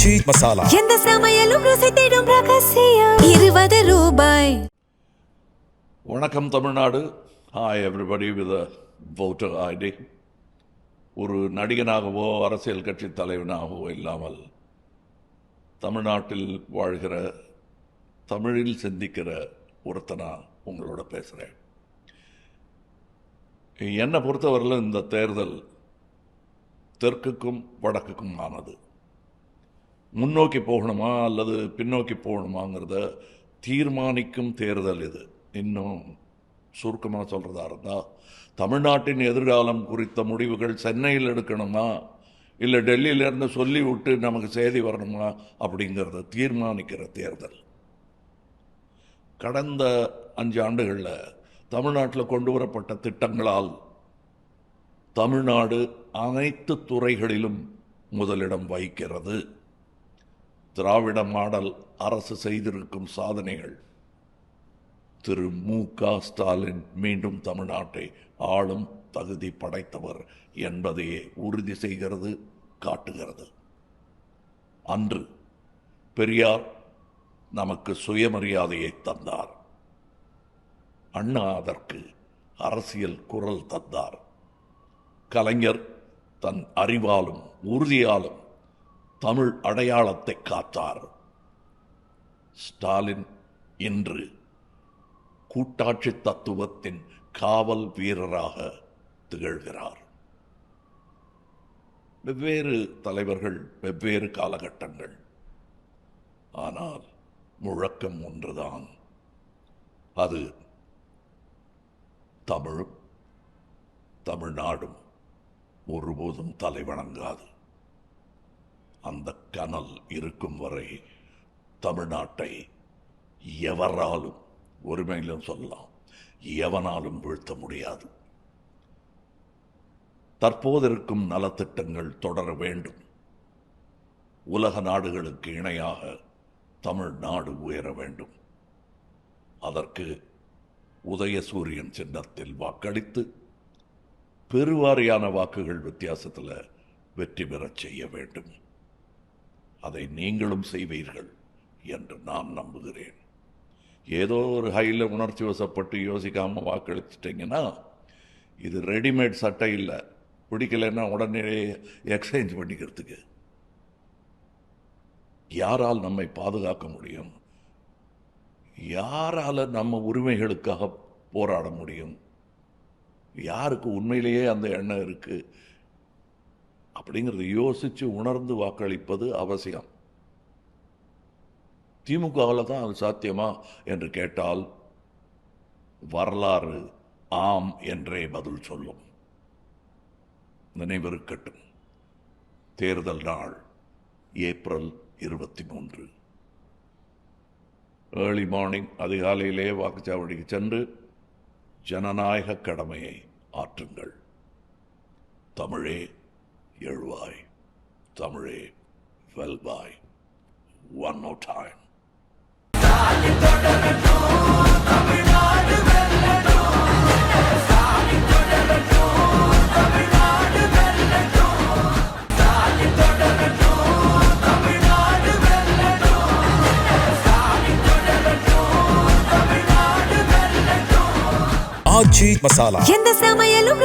ஆச்சி மசாலா. எந்த சமையலும் ருசி தேடும் ரகசியம் 20 ரூபாய். வணக்கம் Tamil Nadu. Hi everybody with voter ID. ஒரு நடிகனாகவோ அரசியல் கட்சி தலைவனாகவோ இல்லாமல் தமிழ்நாட்டில் வாழ்கிற தமிழில் சிந்திக்கிற ஒருத்தனா உங்களோட பேசுகிறேன். என்னை பொறுத்தவரையில் இந்த தேர்தல் தெற்குக்கும் வடக்குக்கும் ஆனது. முன்னோக்கி போகணுமா அல்லது பின்னோக்கி போகணுமாங்கிறத தீர்மானிக்கும் தேர்தல் இது. இன்னும் சுருக்கமாக சொல்கிறதா இருந்தால், தமிழ்நாட்டின் எதிர்காலம் குறித்த முடிவுகள் சென்னையில் எடுக்கணுமா இல்லை டெல்லியிலேருந்து சொல்லி விட்டு நமக்கு செய்தி வரணுமா அப்படிங்கிறத தீர்மானிக்கிற தேர்தல். கடந்த 5 ஆண்டுகளில் தமிழ்நாட்டில் கொண்டு வரப்பட்ட திட்டங்களால் தமிழ்நாடு அனைத்து துறைகளிலும் முதலிடம் வகிக்கிறது. திராவிட மாடல் அரசு செய்திருக்கும் சாதனைகள், திரு மு.க. ஸ்டாலின் மீண்டும் தமிழ்நாட்டை ஆளும் தகுதி படைத்தவர் என்பதையே உறுதி செய்கிறது, காட்டுகிறது. அன்று பெரியார் நமக்கு சுயமரியாதையை தந்தார். அண்ணா அதற்கு அரசியல் குரல் தந்தார். கலைஞர் தன் அறிவாலும் உறுதியாலும் தமிழ் அடையாளத்தை காத்தார். ஸ்டாலின் இன்று கூட்டாட்சி தத்துவத்தின் காவல் வீரராக திகழ்கிறார். வெவ்வேறு தலைவர்கள், வெவ்வேறு காலகட்டங்கள், ஆனால் முழக்கம் ஒன்றுதான். அது தமிழும் தமிழ்நாடும் ஒருபோதும் தலைவணங்காது. அந்த கனல் இருக்கும் வரை தமிழ்நாட்டை எவராலும், ஒருமையிலும் சொல்லலாம், எவனாலும் வீழ்த்த முடியாது. தற்போதிருக்கும் நலத்திட்டங்கள் தொடர வேண்டும். உலக நாடுகளுக்கு இணையாக தமிழ்நாடு உயர வேண்டும். அதற்கு உதயசூரியன் சின்னத்தில் வாக்களித்து பெருவாரியான வாக்குகள் வித்தியாசத்தில் வெற்றி பெறச் செய்ய வேண்டும். அதை நீங்களும் செய்வீர்கள் என்று நான் நம்புகிறேன். ஏதோ ஒரு ஹையில் உணர்ச்சி வசப்பட்டு யோசிக்காமல் வாக்களிச்சிட்டிங்கன்னா இது ரெடிமேட் சட்டை இல்லை. பிடிக்கலைன்னா உடனே எக்ஸ்சேஞ்ச் பண்ணிக்கிறதுக்கு. யாரால் நம்மை பாதுகாக்க முடியும்? யாரால் நம்ம உரிமைகளுக்காக போராட முடியும்? யாருக்கு உண்மையிலேயே அந்த எண்ணம் இருக்குது அப்படிங்கிறத யோசித்து உணர்ந்து வாக்களிப்பது அவசியம். திமுகவில் தான் அது சாத்தியமா என்று கேட்டால் வரலாறு ஆம் என்றே பதில் சொல்லும். நினைவிருக்கட்டும், தேர்தல் நாள் ஏப்ரல் 23. ஏர்லி மார்னிங், அதிகாலையிலே வாக்குச்சாவடிக்கு சென்று ஜனநாயக கடமையை ஆற்றுங்கள். தமிழே எழுவாய், தமிழே வெல்வாய். One more time. ஆச்சி மசாலா. எந்த சமையலும்